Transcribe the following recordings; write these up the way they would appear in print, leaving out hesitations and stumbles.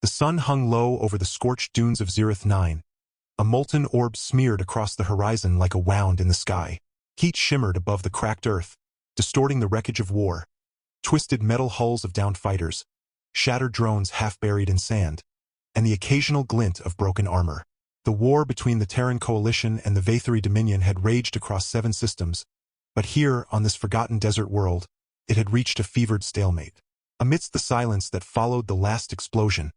The sun hung low over the scorched dunes of Zerith 9. A molten orb smeared across the horizon like a wound in the sky. Heat shimmered above the cracked earth, distorting the wreckage of war. Twisted metal hulls of downed fighters, shattered drones half buried in sand, and the occasional glint of broken armor. The war between the Terran coalition and the Vathiri Dominion had raged across 7 systems, but here, on this forgotten desert world, it had reached a fevered stalemate. Amidst the silence that followed the last explosion,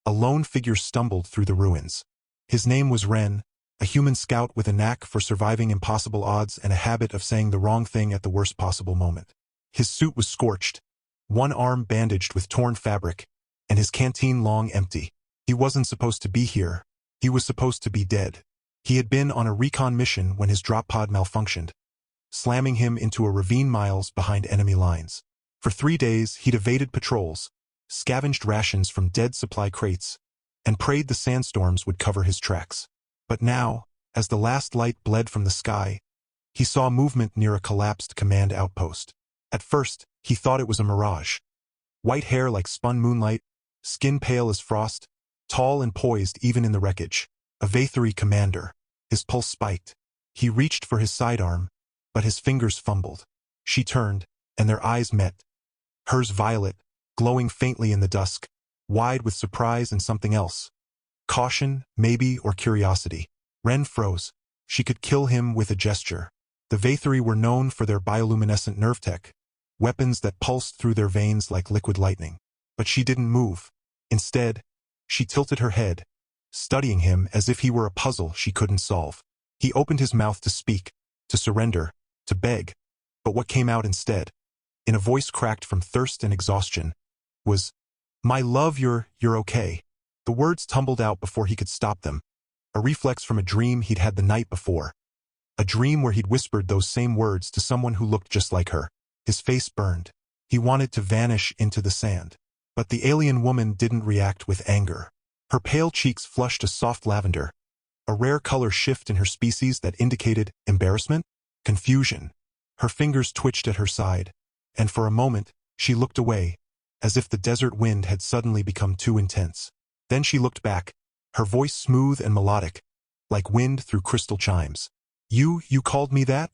a lone figure stumbled through the ruins. His name was Ren, a human scout with a knack for surviving impossible odds and a habit of saying the wrong thing at the worst possible moment. His suit was scorched, one arm bandaged with torn fabric, and his canteen long empty. He wasn't supposed to be here. He was supposed to be dead. He had been on a recon mission when his drop pod malfunctioned, slamming him into a ravine miles behind enemy lines. For 3 days, he'd evaded patrols, scavenged rations from dead supply crates, and prayed the sandstorms would cover his tracks. But now, as the last light bled from the sky, he saw movement near a collapsed command outpost. At first, he thought it was a mirage. White hair like spun moonlight, skin pale as frost, tall and poised even in the wreckage. A Vathiri commander. His pulse spiked. He reached for his sidearm, but his fingers fumbled. She turned, and their eyes met. Hers violet, glowing faintly in the dusk, wide with surprise and something else. Caution, maybe, or curiosity. Ren froze. She could kill him with a gesture. The Vathiri were known for their bioluminescent nerve tech, weapons that pulsed through their veins like liquid lightning. But she didn't move. Instead, she tilted her head, studying him as if he were a puzzle she couldn't solve. He opened his mouth to speak, to surrender, to beg. But what came out instead, in a voice cracked from thirst and exhaustion, was, "My love, you're okay." The words tumbled out before he could stop them, a reflex from a dream he'd had the night before. A dream where he'd whispered those same words to someone who looked just like her. His face burned. He wanted to vanish into the sand. But the alien woman didn't react with anger. Her pale cheeks flushed a soft lavender, a rare color shift in her species that indicated embarrassment, confusion. Her fingers twitched at her side, and for a moment, she looked away, as if the desert wind had suddenly become too intense. Then she looked back, her voice smooth and melodic, like wind through crystal chimes. You called me that?"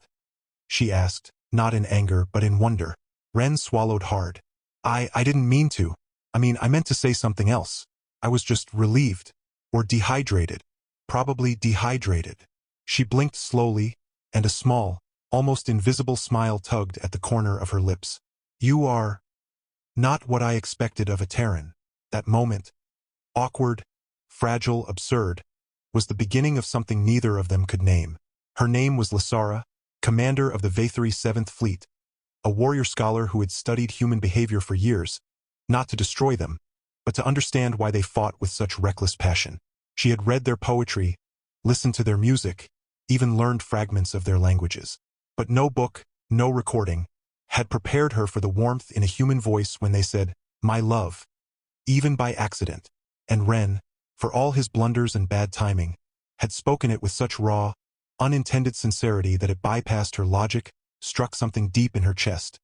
she asked, not in anger but in wonder. Ren swallowed hard. I didn't mean to. I meant to say something else. I was just relieved. Or dehydrated. Probably dehydrated." She blinked slowly, and a small, almost invisible smile tugged at the corner of her lips. "You are not what I expected of a Terran." That moment, awkward, fragile, absurd, was the beginning of something neither of them could name. Her name was Lasara, commander of the Vathiri 7th Fleet, a warrior scholar who had studied human behavior for years, not to destroy them, but to understand why they fought with such reckless passion. She had read their poetry, listened to their music, even learned fragments of their languages. But no book, no recording, had prepared her for the warmth in a human voice when they said, "My love," even by accident. And Ren, for all his blunders and bad timing, had spoken it with such raw, unintended sincerity that it bypassed her logic, struck something deep in her chest,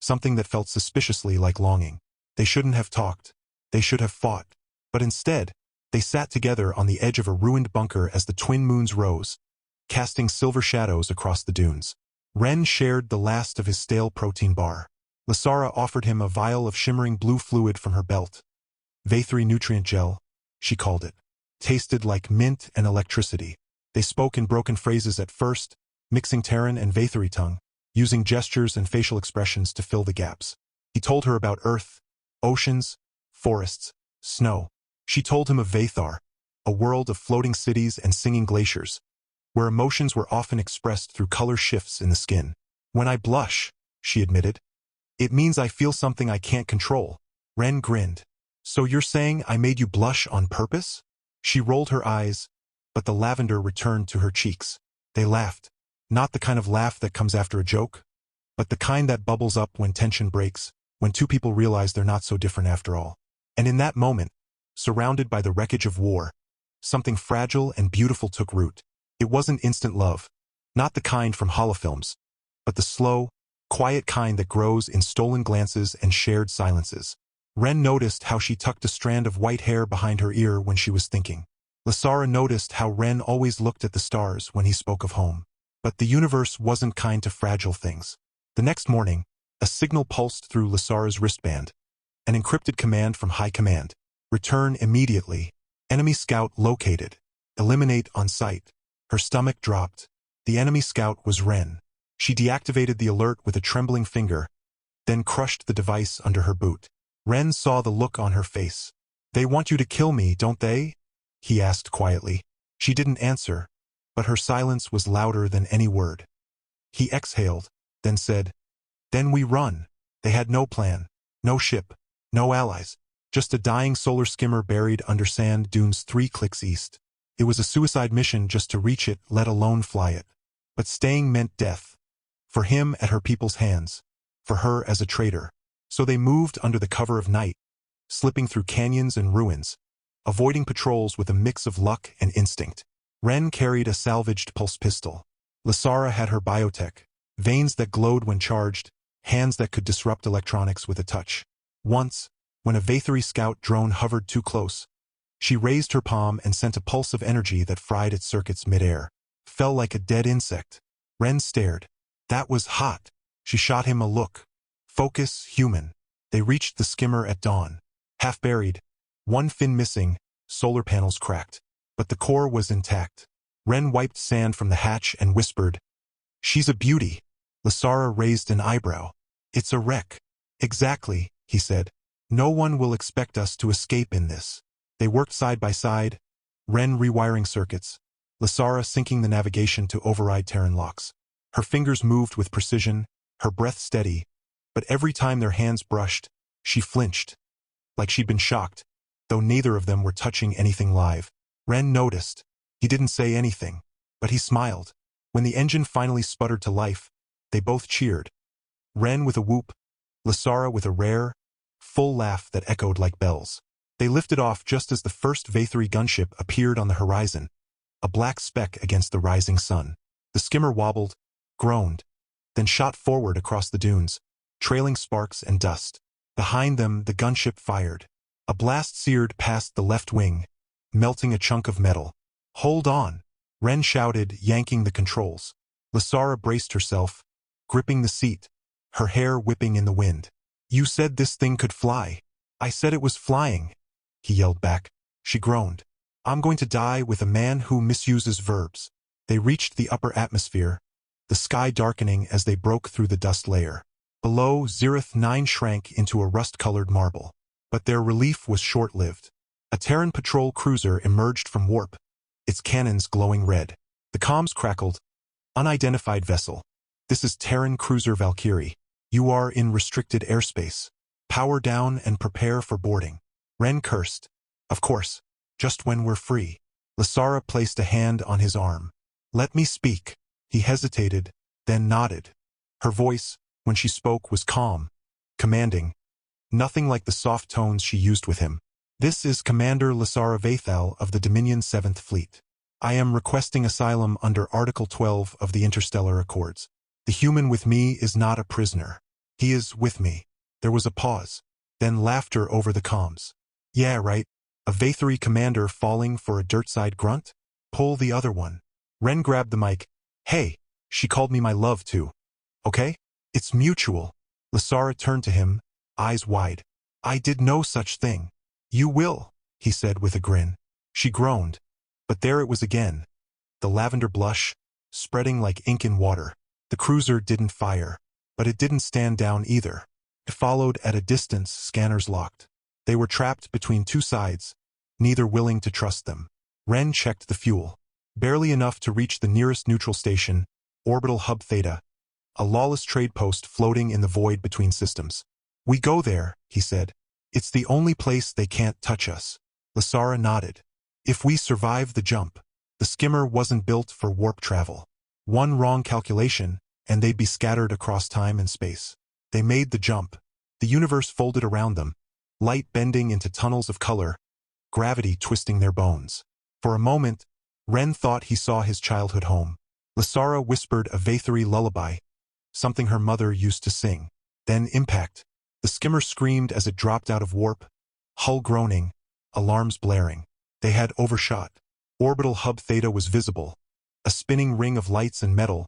something that felt suspiciously like longing. They shouldn't have talked. They should have fought. But instead, they sat together on the edge of a ruined bunker as the twin moons rose, casting silver shadows across the dunes. Ren shared the last of his stale protein bar. Lasara offered him a vial of shimmering blue fluid from her belt. Vathiri nutrient gel, she called it. Tasted like mint and electricity. They spoke in broken phrases at first, mixing Terran and Vathiri tongue, using gestures and facial expressions to fill the gaps. He told her about Earth, oceans, forests, snow. She told him of Vathar, a world of floating cities and singing glaciers, where emotions were often expressed through color shifts in the skin. "When I blush," she admitted, "it means I feel something I can't control." Ren grinned. "So you're saying I made you blush on purpose?" She rolled her eyes, but the lavender returned to her cheeks. They laughed, not the kind of laugh that comes after a joke, but the kind that bubbles up when tension breaks, when two people realize they're not so different after all. And in that moment, surrounded by the wreckage of war, something fragile and beautiful took root. It wasn't instant love, not the kind from holofilms, but the slow, quiet kind that grows in stolen glances and shared silences. Ren noticed how she tucked a strand of white hair behind her ear when she was thinking. Lasara noticed how Ren always looked at the stars when he spoke of home. But the universe wasn't kind to fragile things. The next morning, a signal pulsed through Lasara's wristband. An encrypted command from High Command. Return immediately. Enemy scout located. Eliminate on sight. Her stomach dropped. The enemy scout was Ren. She deactivated the alert with a trembling finger, then crushed the device under her boot. Ren saw the look on her face. They want you to kill me, don't they? He asked quietly. She didn't answer, but her silence was louder than any word. He exhaled, then said, Then we run. They had no plan, no ship, no allies, just a dying solar skimmer buried under sand dunes 3 clicks east. It was a suicide mission just to reach it, let alone fly it. But staying meant death. For him at her people's hands. For her as a traitor. So they moved under the cover of night, slipping through canyons and ruins, avoiding patrols with a mix of luck and instinct. Ren carried a salvaged pulse pistol. Lasara had her biotech, veins that glowed when charged, hands that could disrupt electronics with a touch. Once, when a Vathari scout drone hovered too close, she raised her palm and sent a pulse of energy that fried its circuits midair. Fell like a dead insect. Ren stared. That was hot. She shot him a look. Focus, human. They reached the skimmer at dawn. Half buried, one fin missing, solar panels cracked. But the core was intact. Ren wiped sand from the hatch and whispered, She's a beauty. Lasara raised an eyebrow. It's a wreck. Exactly, he said. No one will expect us to escape in this. They worked side by side, Ren rewiring circuits, Lasara syncing the navigation to override Terran locks. Her fingers moved with precision, her breath steady, but every time their hands brushed, she flinched, like she'd been shocked, though neither of them were touching anything live. Ren noticed. He didn't say anything, but he smiled. When the engine finally sputtered to life, they both cheered. Ren with a whoop, Lasara with a rare, full laugh that echoed like bells. They lifted off just as the first Vathari gunship appeared on the horizon, a black speck against the rising sun. The skimmer wobbled, groaned, then shot forward across the dunes, trailing sparks and dust. Behind them, the gunship fired. A blast seared past the left wing, melting a chunk of metal. Hold on, Ren shouted, yanking the controls. Lasara braced herself, gripping the seat, her hair whipping in the wind. You said this thing could fly. I said it was flying, he yelled back. She groaned. I'm going to die with a man who misuses verbs. They reached the upper atmosphere, the sky darkening as they broke through the dust layer. Below, Zerith 9 shrank into a rust-colored marble. But their relief was short-lived. A Terran patrol cruiser emerged from warp, its cannons glowing red. The comms crackled. Unidentified vessel. This is Terran Cruiser Valkyrie. You are in restricted airspace. Power down and prepare for boarding. Ren cursed. Of course. Just when we're free. Lasara placed a hand on his arm. Let me speak. He hesitated, then nodded. Her voice, when she spoke, was calm, commanding. Nothing like the soft tones she used with him. This is Commander Lasara Vathal of the Dominion 7th Fleet. I am requesting asylum under Article 12 of the Interstellar Accords. The human with me is not a prisoner. He is with me. There was a pause, then laughter over the comms. Yeah, right. A Vathari commander falling for a dirtside grunt? Pull the other one. Ren grabbed the mic. Hey, she called me my love too. Okay? It's mutual. Lasara turned to him, eyes wide. I did no such thing. You will, he said with a grin. She groaned. But there it was again. The lavender blush, spreading like ink in water. The cruiser didn't fire, but it didn't stand down either. It followed at a distance, scanners locked. They were trapped between two sides, neither willing to trust them. Ren checked the fuel. Barely enough to reach the nearest neutral station, Orbital Hub Theta, a lawless trade post floating in the void between systems. We go there, he said. It's the only place they can't touch us. Lasara nodded. If we survive the jump. The skimmer wasn't built for warp travel. One wrong calculation, and they'd be scattered across time and space. They made the jump. The universe folded around them, light bending into tunnels of color, gravity twisting their bones. For a moment, Ren thought he saw his childhood home. Lasara whispered a Vathari lullaby, something her mother used to sing. Then impact. The skimmer screamed as it dropped out of warp, hull groaning, alarms blaring. They had overshot. Orbital hub Theta was visible, a spinning ring of lights and metal,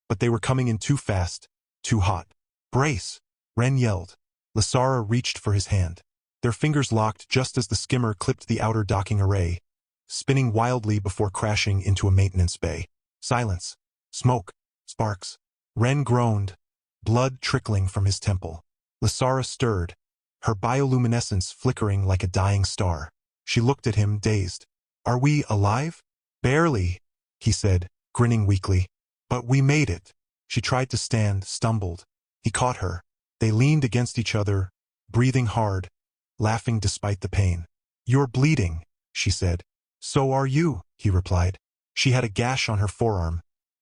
but they were coming in too fast, too hot. "Brace!" Ren yelled. Lasara reached for his hand. Their fingers locked just as the skimmer clipped the outer docking array, spinning wildly before crashing into a maintenance bay. Silence. Smoke. Sparks. Ren groaned, blood trickling from his temple. Lasara stirred, her bioluminescence flickering like a dying star. She looked at him, dazed. "Are we alive?" "Barely," he said, grinning weakly. "But we made it." She tried to stand, stumbled. He caught her. They leaned against each other, breathing hard, laughing despite the pain. "You're bleeding," she said. "So are you," he replied. She had a gash on her forearm,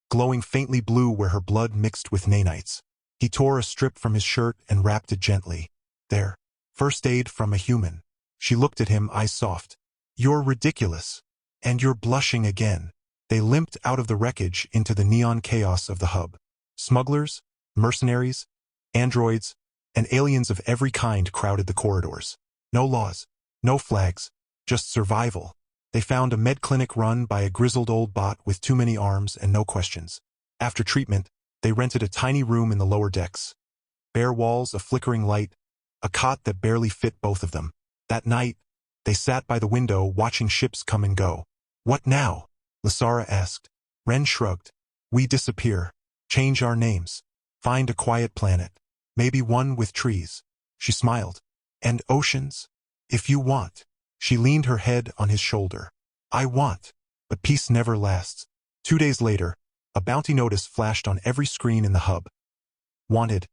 glowing faintly blue where her blood mixed with nanites. He tore a strip from his shirt and wrapped it gently. "There. First aid from a human." She looked at him, eyes soft. "You're ridiculous. And you're blushing again." They limped out of the wreckage into the neon chaos of the hub. Smugglers, mercenaries, androids, and aliens of every kind crowded the corridors. No laws, no flags, just survival. They found a med clinic run by a grizzled old bot with too many arms and no questions. After treatment, they rented a tiny room in the lower decks. Bare walls, a flickering light, a cot that barely fit both of them. That night, they sat by the window watching ships come and go. "What now?" Lasara asked. Ren shrugged. "We disappear. Change our names. Find a quiet planet. Maybe one with trees." She smiled. "And oceans? If you want." She leaned her head on his shoulder. "I want. But peace never lasts." 2 days later, a bounty notice flashed on every screen in the hub. Wanted.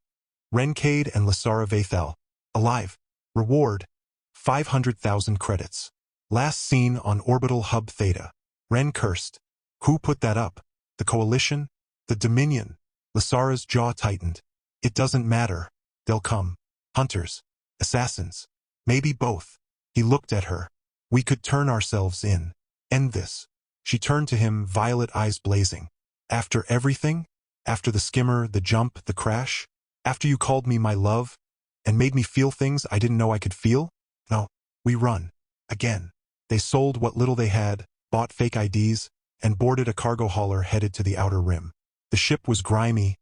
Rencade and Lasara Vathal. Alive. Reward. 500,000 credits. Last seen on Orbital Hub Theta. Ren cursed. Who put that up? The Coalition? The Dominion? Lasara's jaw tightened. "It doesn't matter. They'll come. Hunters. Assassins. Maybe both." He looked at her. "We could turn ourselves in. End this." She turned to him, violet eyes blazing. "After everything? After the skimmer, the jump, the crash? After you called me my love? And made me feel things I didn't know I could feel? No. We run. Again." They sold what little they had, bought fake IDs, and boarded a cargo hauler headed to the outer rim. The ship was grimy,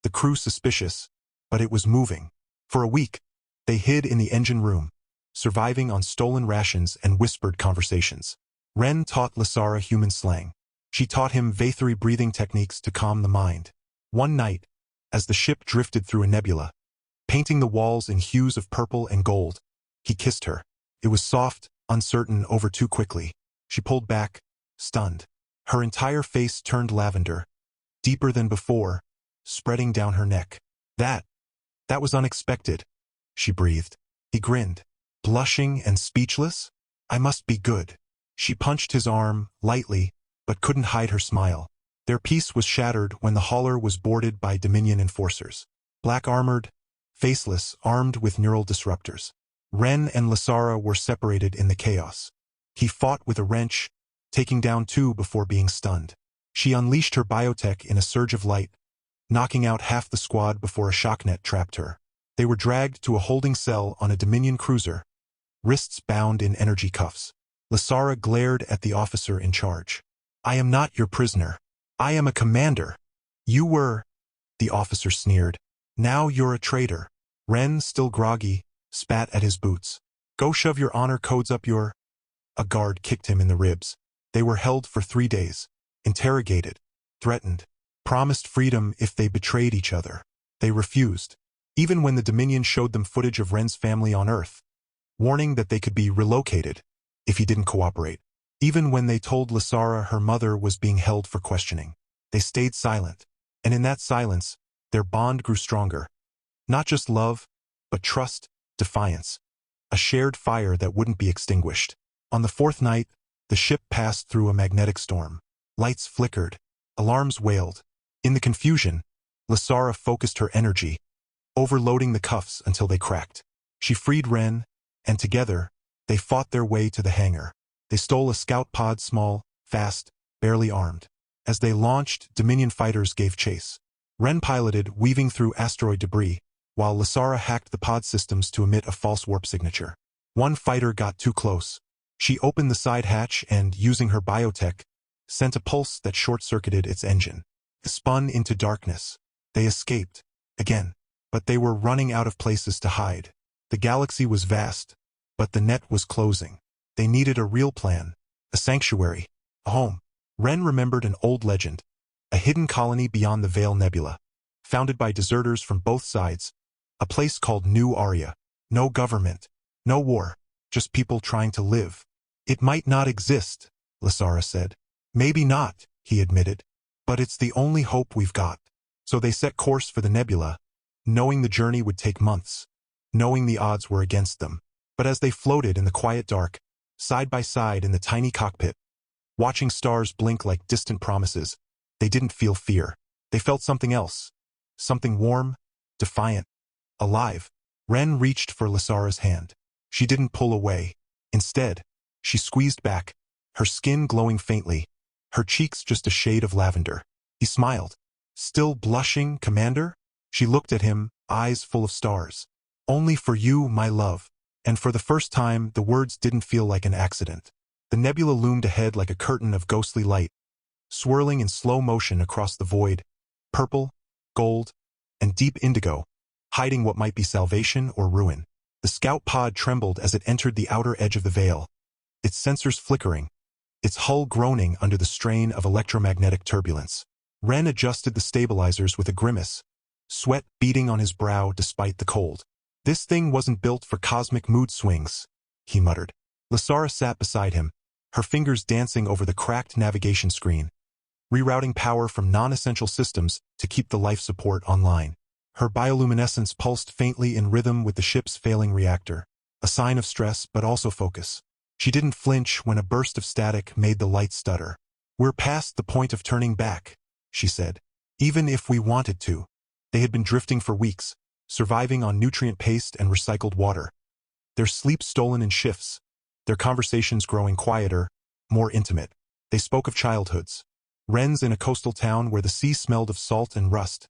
the crew suspicious, but it was moving. For a week, they hid in the engine room, surviving on stolen rations and whispered conversations. Ren taught Lasara human slang. She taught him Vathari breathing techniques to calm the mind. One night, as the ship drifted through a nebula, painting the walls in hues of purple and gold, he kissed her. It was soft, uncertain, over too quickly. She pulled back, stunned. Her entire face turned lavender, deeper than before, spreading down her neck. That was unexpected," she breathed. He grinned. "Blushing and speechless? I must be good." She punched his arm, lightly, but couldn't hide her smile. Their peace was shattered when the hauler was boarded by Dominion enforcers. Black-armored, faceless, armed with neural disruptors. Ren and Lasara were separated in the chaos. He fought with a wrench, taking down 2 before being stunned. She unleashed her biotech in a surge of light, knocking out half the squad before a shocknet trapped her. They were dragged to a holding cell on a Dominion cruiser, wrists bound in energy cuffs. Lasara glared at the officer in charge. "I am not your prisoner. I am a commander." "You were," the officer sneered. "Now you're a traitor." Ren, still groggy, spat at his boots. "Go shove your honor codes up your—" A guard kicked him in the ribs. They were held for 3 days, interrogated, threatened, promised freedom if they betrayed each other. They refused, even when the Dominion showed them footage of Ren's family on Earth, warning that they could be relocated if he didn't cooperate. Even when they told Lasara her mother was being held for questioning, they stayed silent, and in that silence, their bond grew stronger. Not just love, but trust, defiance, a shared fire that wouldn't be extinguished. On the 4th night, the ship passed through a magnetic storm. Lights flickered, alarms wailed. In the confusion, Lasara focused her energy, overloading the cuffs until they cracked. She freed Ren, and together, they fought their way to the hangar. They stole a scout pod, small, fast, barely armed. As they launched, Dominion fighters gave chase. Ren piloted, weaving through asteroid debris, while Lasara hacked the pod systems to emit a false warp signature. One fighter got too close. She opened the side hatch and, using her biotech, sent a pulse that short-circuited its engine. It spun into darkness. They escaped. Again. But they were running out of places to hide. The galaxy was vast, but the net was closing. They needed a real plan. A sanctuary. A home. Ren remembered an old legend. A hidden colony beyond the Veil Nebula. Founded by deserters from both sides. A place called New Arya. No government. No war. Just people trying to live. It might not exist, Lasara said. Maybe not, he admitted. But it's the only hope we've got. So they set course for the nebula, knowing the journey would take months. Knowing the odds were against them. But as they floated in the quiet dark, side by side in the tiny cockpit, watching stars blink like distant promises, they didn't feel fear. They felt something else. Something warm, defiant, alive. Ren reached for Lasara's hand. She didn't pull away. Instead, she squeezed back, her skin glowing faintly, her cheeks just a shade of lavender. He smiled. Still blushing, Commander? She looked at him, eyes full of stars. Only for you, my love. And for the first time, the words didn't feel like an accident. The nebula loomed ahead like a curtain of ghostly light, swirling in slow motion across the void, purple, gold, and deep indigo, hiding what might be salvation or ruin. The scout pod trembled as it entered the outer edge of the veil, its sensors flickering, its hull groaning under the strain of electromagnetic turbulence. Ren adjusted the stabilizers with a grimace, sweat beading on his brow despite the cold. This thing wasn't built for cosmic mood swings, he muttered. Lasara sat beside him, her fingers dancing over the cracked navigation screen, rerouting power from non-essential systems to keep the life support online. Her bioluminescence pulsed faintly in rhythm with the ship's failing reactor, a sign of stress but also focus. She didn't flinch when a burst of static made the light stutter. We're past the point of turning back, she said. Even if we wanted to. They had been drifting for weeks, surviving on nutrient paste and recycled water. Their sleep stolen in shifts, their conversations growing quieter, more intimate. They spoke of childhoods. Ren's in a coastal town where the sea smelled of salt and rust.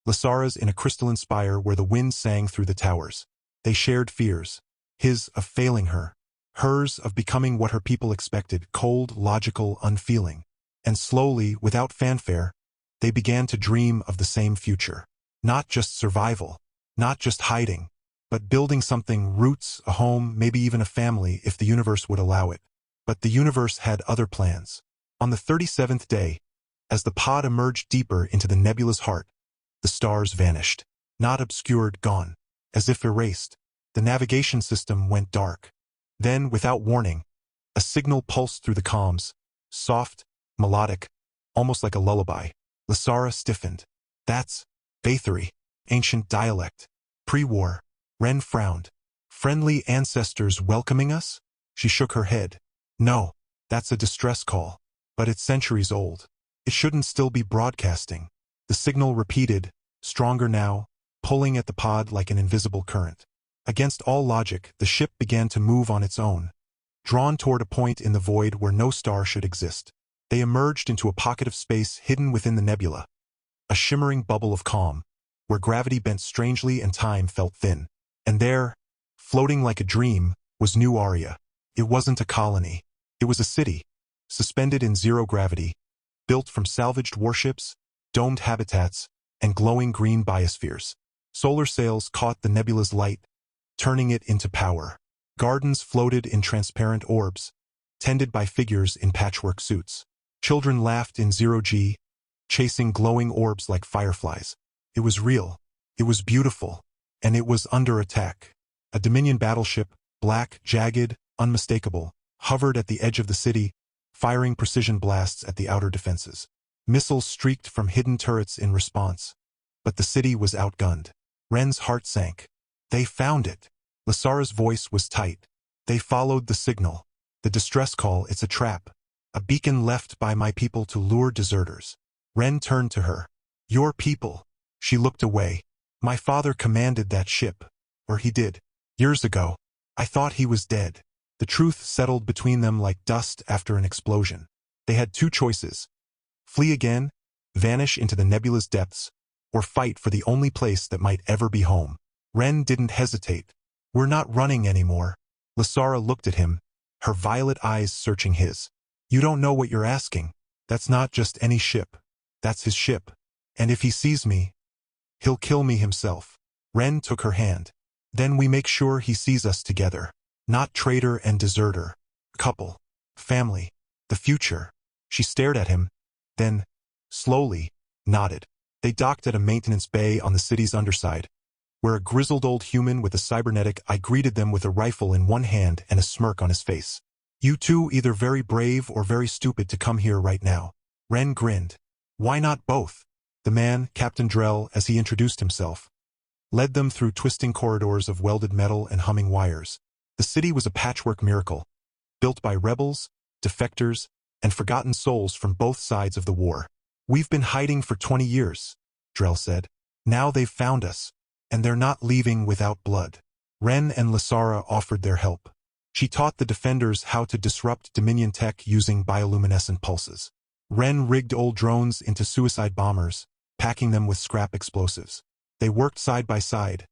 Lasara's in a crystalline spire where the wind sang through the towers. They shared fears. His of failing her. Hers of becoming what her people expected, cold, logical, unfeeling. And slowly, without fanfare, they began to dream of the same future. Not just survival. Not just hiding. But building something, roots, a home, maybe even a family if the universe would allow it. But the universe had other plans. On the 37th day, as the pod emerged deeper into the nebula's heart, the stars vanished. Not obscured, gone. As if erased. The navigation system went dark. Then, without warning, a signal pulsed through the comms. Soft, melodic, almost like a lullaby. Lasara stiffened. That's Bathory, ancient dialect. Pre-war. Ren frowned. Friendly ancestors welcoming us? She shook her head. No, that's a distress call. But it's centuries old. It shouldn't still be broadcasting. The signal repeated, stronger now, pulling at the pod like an invisible current. Against all logic, the ship began to move on its own, drawn toward a point in the void where no star should exist. They emerged into a pocket of space hidden within the nebula, a shimmering bubble of calm, where gravity bent strangely and time felt thin. And there, floating like a dream, was New Arya. It wasn't a colony. It was a city, suspended in zero gravity, built from salvaged warships, domed habitats, and glowing green biospheres. Solar sails caught the nebula's light, turning it into power. Gardens floated in transparent orbs, tended by figures in patchwork suits. Children laughed in zero-G, chasing glowing orbs like fireflies. It was real. It was beautiful. And it was under attack. A Dominion battleship, black, jagged, unmistakable, hovered at the edge of the city, firing precision blasts at the outer defenses. Missiles streaked from hidden turrets in response. But the city was outgunned. Ren's heart sank. They found it. Lasara's voice was tight. They followed the signal. The distress call, it's a trap. A beacon left by my people to lure deserters. Ren turned to her. Your people. She looked away. My father commanded that ship. Or he did. Years ago. I thought he was dead. The truth settled between them like dust after an explosion. They had two choices. Flee again, vanish into the nebula's depths, or fight for the only place that might ever be home. Ren didn't hesitate. We're not running anymore. Lasara looked at him, her violet eyes searching his. You don't know what you're asking. That's not just any ship. That's his ship. And if he sees me, he'll kill me himself. Ren took her hand. Then we make sure he sees us together. Not traitor and deserter. Couple. Family. The future. She stared at him, then, slowly, nodded. They docked at a maintenance bay on the city's underside, where a grizzled old human with a cybernetic eye greeted them with a rifle in one hand and a smirk on his face. You two either very brave or very stupid to come here right now. Ren grinned. Why not both? The man, Captain Drell, as he introduced himself, led them through twisting corridors of welded metal and humming wires. The city was a patchwork miracle, built by rebels, defectors, and forgotten souls from both sides of the war. We've been hiding for 20 years, Drell said. Now they've found us, and they're not leaving without blood. Ren and Lasara offered their help. She taught the defenders how to disrupt Dominion tech using bioluminescent pulses. Ren rigged old drones into suicide bombers, packing them with scrap explosives. They worked side by side,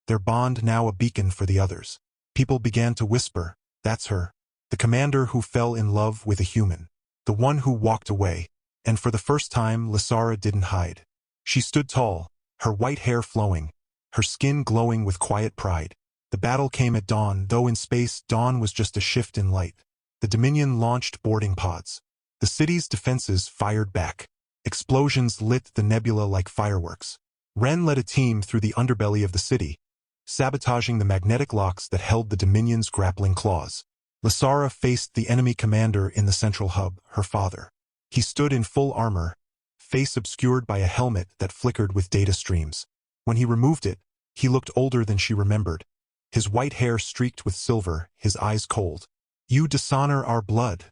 their bond now a beacon for the others. People began to whisper, that's her. The commander who fell in love with a human. The one who walked away. And for the first time, Lasara didn't hide. She stood tall, her white hair flowing, her skin glowing with quiet pride. The battle came at dawn, though in space, dawn was just a shift in light. The Dominion launched boarding pods. The city's defenses fired back. Explosions lit the nebula like fireworks. Ren led a team through the underbelly of the city, sabotaging the magnetic locks that held the Dominion's grappling claws. Lasara faced the enemy commander in the central hub, her father. He stood in full armor, face obscured by a helmet that flickered with data streams. When he removed it, he looked older than she remembered. His white hair streaked with silver, his eyes cold. You dishonor our blood,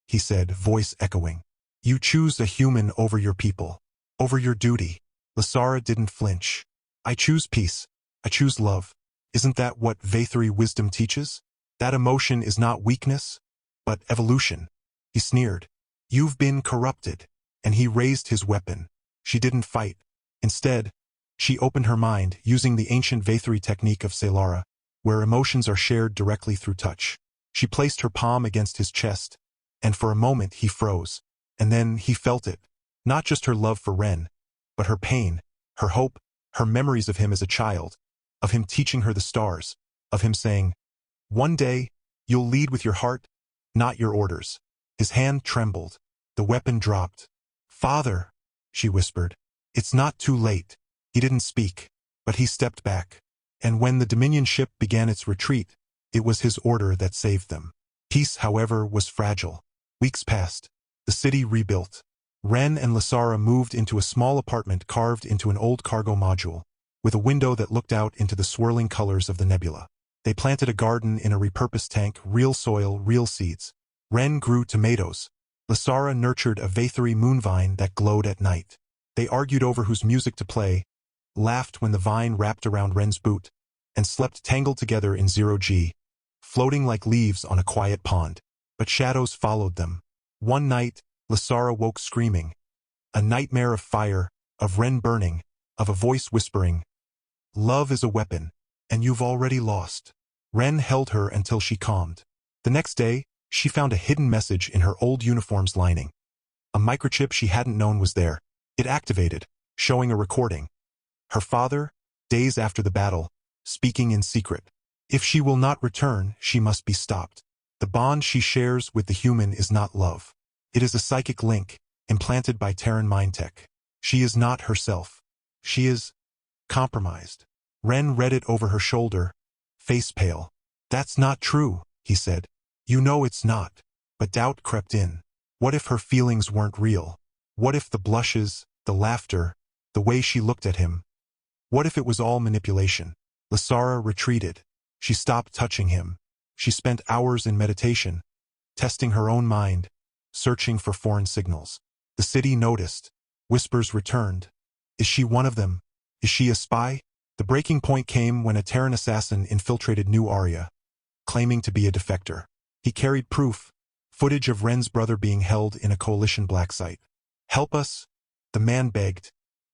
he said, voice echoing. You choose a human over your people, over your duty. Lasara didn't flinch. I choose peace. I choose love. Isn't that what Vathari wisdom teaches? That emotion is not weakness, but evolution. He sneered. You've been corrupted. And he raised his weapon. She didn't fight. Instead, she opened her mind, using the ancient Vathari technique of Selara, where emotions are shared directly through touch. She placed her palm against his chest, and for a moment he froze. And then he felt it. Not just her love for Ren, but her pain, her hope, her memories of him as a child, of him teaching her the stars, of him saying, one day, you'll lead with your heart, not your orders. His hand trembled. The weapon dropped. Father, she whispered. It's not too late. He didn't speak, but he stepped back. And when the Dominion ship began its retreat, it was his order that saved them. Peace, however, was fragile. Weeks passed. The city rebuilt. Ren and Lasara moved into a small apartment carved into an old cargo module, with a window that looked out into the swirling colors of the nebula. They planted a garden in a repurposed tank, real soil, real seeds. Ren grew tomatoes. Lasara nurtured a Vathari moonvine that glowed at night. They argued over whose music to play, laughed when the vine wrapped around Ren's boot, and slept tangled together in 0G, floating like leaves on a quiet pond. But shadows followed them. One night, Lasara woke screaming. A nightmare of fire, of Ren burning, of a voice whispering, love is a weapon, and you've already lost. Ren held her until she calmed. The next day, she found a hidden message in her old uniform's lining. A microchip she hadn't known was there. It activated, showing a recording. Her father, days after the battle, speaking in secret. If she will not return, she must be stopped. The bond she shares with the human is not love. It is a psychic link, implanted by Terran mind tech. She is not herself. She is compromised. Ren read it over her shoulder, face pale. That's not true, he said. You know it's not. But doubt crept in. What if her feelings weren't real? What if the blushes, the laughter, the way she looked at him? What if it was all manipulation? Lasara retreated. She stopped touching him. She spent hours in meditation, testing her own mind, searching for foreign signals. The city noticed. Whispers returned. Is she one of them? Is she a spy? The breaking point came when a Terran assassin infiltrated New Arya, claiming to be a defector. He carried proof, footage of Ren's brother being held in a coalition black site. Help us, the man begged,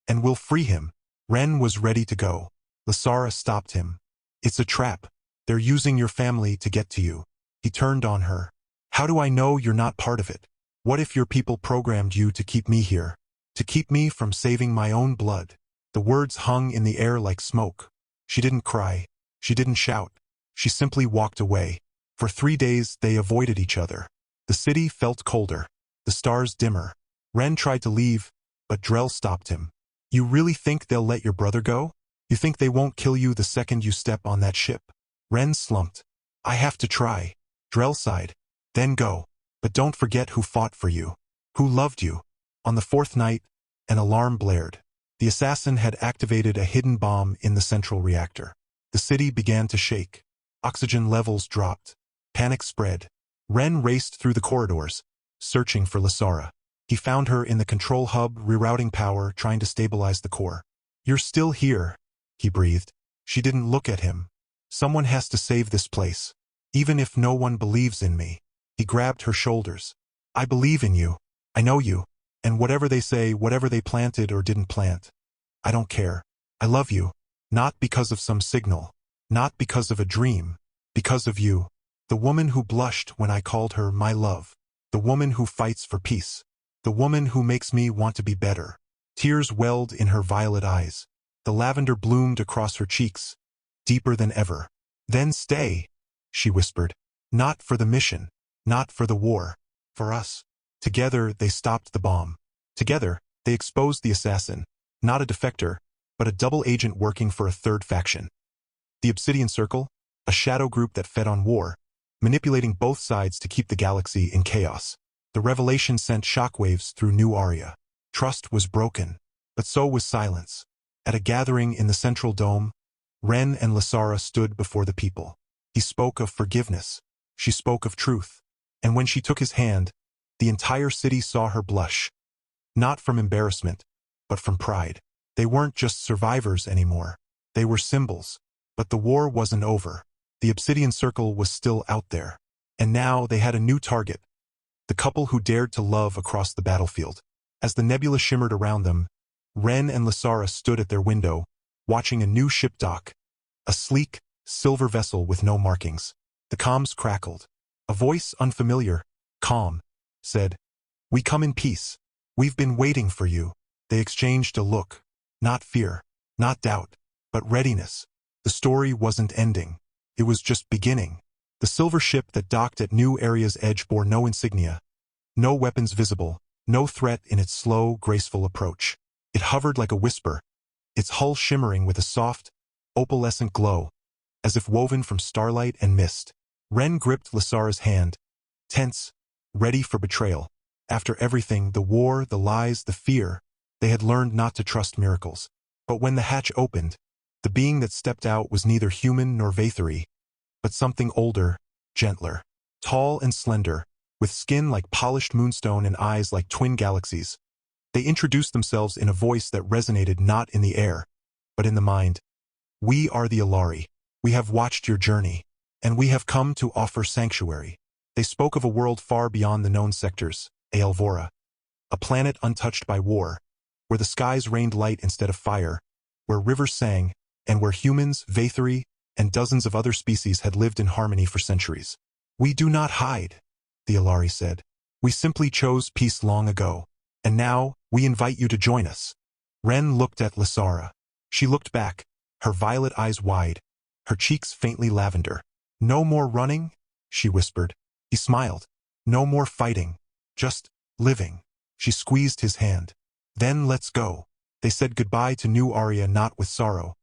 and we'll free him. Ren was ready to go. Lysara stopped him. It's a trap. They're using your family to get to you. He turned on her. How do I know you're not part of it? What if your people programmed you to keep me here? To keep me from saving my own blood? The words hung in the air like smoke. She didn't cry. She didn't shout. She simply walked away. For 3 days they avoided each other. The city felt colder. The stars dimmer. Ren tried to leave, but Drell stopped him. You really think they'll let your brother go? You think they won't kill you the second you step on that ship? Ren slumped. I have to try. Drell sighed. Then go. But don't forget who fought for you. Who loved you. On the 4th night, an alarm blared. The assassin had activated a hidden bomb in the central reactor. The city began to shake. Oxygen levels dropped. Panic spread. Ren raced through the corridors, searching for Lysara. He found her in the control hub, rerouting power, trying to stabilize the core. You're still here, he breathed. She didn't look at him. Someone has to save this place. Even if no one believes in me. He grabbed her shoulders. I believe in you. I know you. And whatever they say, whatever they planted or didn't plant, I don't care. I love you. Not because of some signal. Not because of a dream. Because of you. The woman who blushed when I called her my love. The woman who fights for peace. The woman who makes me want to be better. Tears welled in her violet eyes. The lavender bloomed across her cheeks, deeper than ever. Then stay, she whispered. Not for the mission. Not for the war. For us. Together they stopped the bomb. Together they exposed the assassin. Not a defector, but a double agent working for a third faction. The Obsidian Circle, a shadow group that fed on war, manipulating both sides to keep the galaxy in chaos. The revelation sent shockwaves through New Arya. Trust was broken, but so was silence. At a gathering in the central dome, Ren and Lysara stood before the people. He spoke of forgiveness. She spoke of truth. And when she took his hand, the entire city saw her blush. Not from embarrassment, but from pride. They weren't just survivors anymore. They were symbols. But the war wasn't over. The Obsidian Circle was still out there. And now they had a new target. The couple who dared to love across the battlefield. As the nebula shimmered around them, Ren and Lysara stood at their window, watching a new ship dock. A sleek, silver vessel with no markings. The comms crackled. A voice unfamiliar, calm, said, "We come in peace. We've been waiting for you." They exchanged a look. Not fear, not doubt, but readiness. The story wasn't ending. It was just beginning. The silver ship that docked at New Arya's edge bore no insignia. No weapons visible, no threat in its slow, graceful approach. It hovered like a whisper, its hull shimmering with a soft, opalescent glow, as if woven from starlight and mist. Ren gripped Lysara's hand, tense, ready for betrayal. After everything, the war, the lies, the fear, they had learned not to trust miracles. But when the hatch opened, the being that stepped out was neither human nor Vathery, but something older, gentler, tall and slender, with skin like polished moonstone and eyes like twin galaxies. They introduced themselves in a voice that resonated not in the air, but in the mind. "We are the Alari. We have watched your journey, and we have come to offer sanctuary." They spoke of a world far beyond the known sectors, Aelvora, a planet untouched by war, where the skies rained light instead of fire, where rivers sang, and where humans, Vathery, and dozens of other species had lived in harmony for centuries. "We do not hide," the Alari said. "We simply chose peace long ago, and now we invite you to join us." Ren looked at Lysara. She looked back, her violet eyes wide, her cheeks faintly lavender. "No more running?" she whispered. He smiled. "No more fighting. Just living." She squeezed his hand. "Then let's go." They said goodbye to New Arya not with sorrow,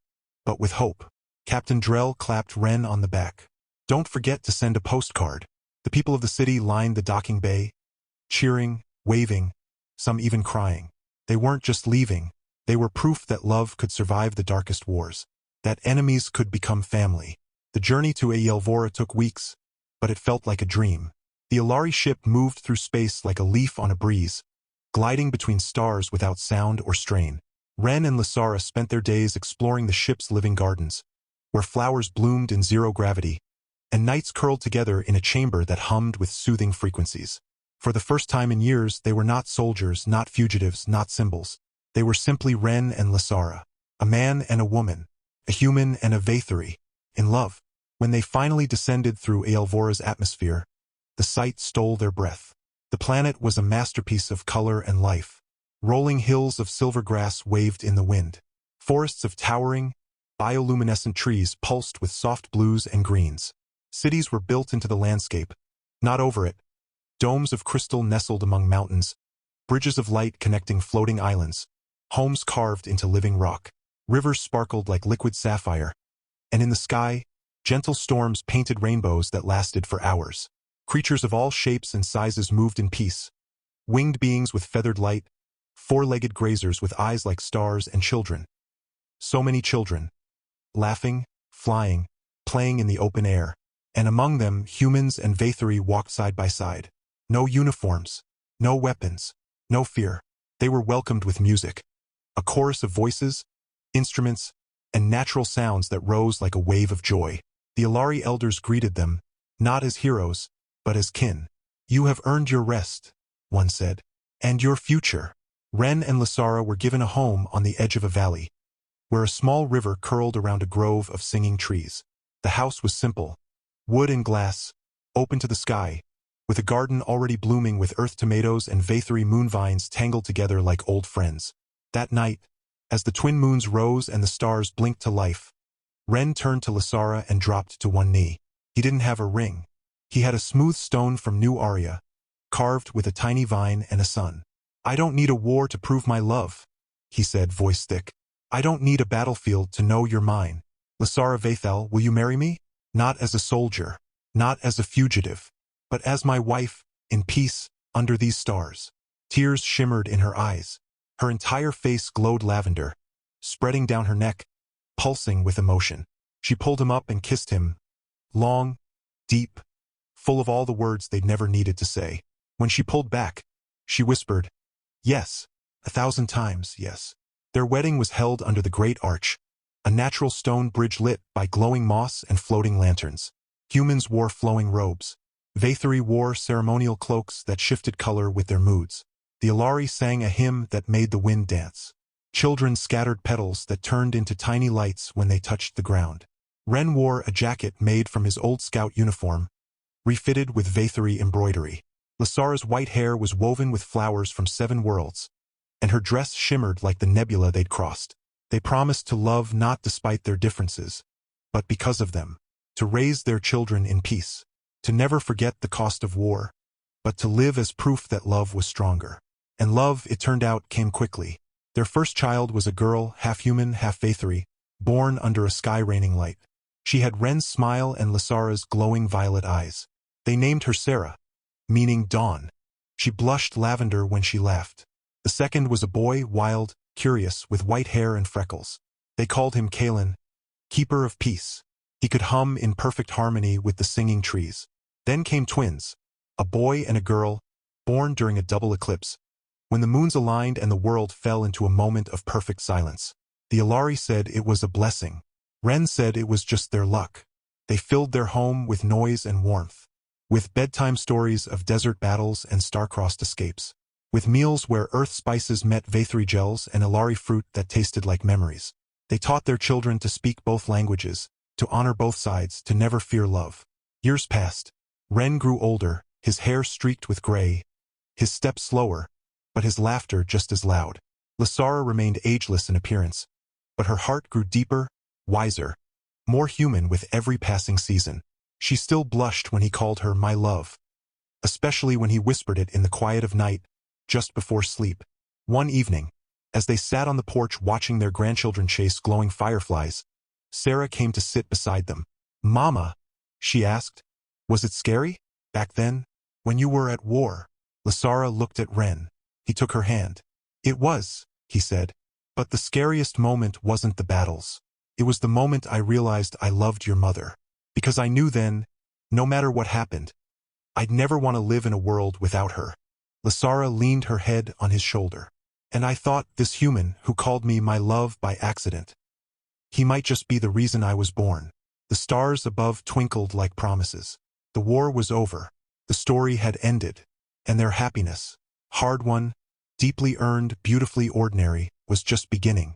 but with hope. Captain Drell clapped Ren on the back. "Don't forget to send a postcard." The people of the city lined the docking bay, cheering, waving, some even crying. They weren't just leaving. They were proof that love could survive the darkest wars, that enemies could become family. The journey to Aelvora took weeks, but it felt like a dream. The Alari ship moved through space like a leaf on a breeze, gliding between stars without sound or strain. Ren and Lysara spent their days exploring the ship's living gardens, where flowers bloomed in zero gravity, and nights curled together in a chamber that hummed with soothing frequencies. For the first time in years, they were not soldiers, not fugitives, not symbols. They were simply Ren and Lysara, a man and a woman, a human and a Vathari, in love. When they finally descended through Aelvora's atmosphere, the sight stole their breath. The planet was a masterpiece of color and life. Rolling hills of silver grass waved in the wind. Forests of towering, bioluminescent trees pulsed with soft blues and greens. Cities were built into the landscape, not over it. Domes of crystal nestled among mountains, bridges of light connecting floating islands, homes carved into living rock. Rivers sparkled like liquid sapphire, and in the sky, gentle storms painted rainbows that lasted for hours. Creatures of all shapes and sizes moved in peace. Winged beings with feathered light, four-legged grazers with eyes like stars, and children. So many children. Laughing, flying, playing in the open air. And among them, humans and Vathari walked side by side. No uniforms, no weapons, no fear. They were welcomed with music. A chorus of voices, instruments, and natural sounds that rose like a wave of joy. The Alari elders greeted them, not as heroes, but as kin. "You have earned your rest," one said. "And your future." Ren and Lysara were given a home on the edge of a valley, where a small river curled around a grove of singing trees. The house was simple, wood and glass, open to the sky, with a garden already blooming with earth tomatoes and Vathari moon vines tangled together like old friends. That night, as the twin moons rose and the stars blinked to life, Ren turned to Lysara and dropped to one knee. He didn't have a ring. He had a smooth stone from New Arya, carved with a tiny vine and a sun. "I don't need a war to prove my love," he said, voice thick. "I don't need a battlefield to know you're mine. Lysara Vathal, will you marry me? Not as a soldier, not as a fugitive, but as my wife, in peace, under these stars." Tears shimmered in her eyes. Her entire face glowed lavender, spreading down her neck, pulsing with emotion. She pulled him up and kissed him, long, deep, full of all the words they'd never needed to say. When she pulled back, she whispered, "Yes, 1,000 times, yes." Their wedding was held under the great arch, a natural stone bridge lit by glowing moss and floating lanterns. Humans wore flowing robes. Vathari wore ceremonial cloaks that shifted color with their moods. The Alari sang a hymn that made the wind dance. Children scattered petals that turned into tiny lights when they touched the ground. Ren wore a jacket made from his old scout uniform, refitted with Vathari embroidery. Lysara's white hair was woven with flowers from 7 worlds, and her dress shimmered like the nebula they'd crossed. They promised to love not despite their differences, but because of them, to raise their children in peace, to never forget the cost of war, but to live as proof that love was stronger. And love, it turned out, came quickly. Their first child was a girl, half human, half Vathari, born under a sky raining light. She had Ren's smile and Lysara's glowing violet eyes. They named her Sarah, meaning dawn. She blushed lavender when she laughed. The second was a boy, wild, curious, with white hair and freckles. They called him Kalen, keeper of peace. He could hum in perfect harmony with the singing trees. Then came twins, a boy and a girl, born during a double eclipse, when the moons aligned and the world fell into a moment of perfect silence. The Alari said it was a blessing. Ren said it was just their luck. They filled their home with noise and warmth, with bedtime stories of desert battles and star-crossed escapes, with meals where earth spices met Vathari gels and Alari fruit that tasted like memories. They taught their children to speak both languages, to honor both sides, to never fear love. Years passed. Ren grew older, his hair streaked with gray, his steps slower, but his laughter just as loud. Lysara remained ageless in appearance, but her heart grew deeper, wiser, more human with every passing season. She still blushed when he called her my love, especially when he whispered it in the quiet of night, just before sleep. One evening, as they sat on the porch watching their grandchildren chase glowing fireflies, Sarah came to sit beside them. "Mama," she asked, "was it scary, back then, when you were at war?" Lysara looked at Ren. He took her hand. "It was," he said, "but the scariest moment wasn't the battles. It was the moment I realized I loved your mother. Because I knew then, no matter what happened, I'd never want to live in a world without her." Lysara leaned her head on his shoulder. "And I thought this human who called me my love by accident, he might just be the reason I was born." The stars above twinkled like promises. The war was over. The story had ended. And their happiness, hard won, deeply earned, beautifully ordinary, was just beginning.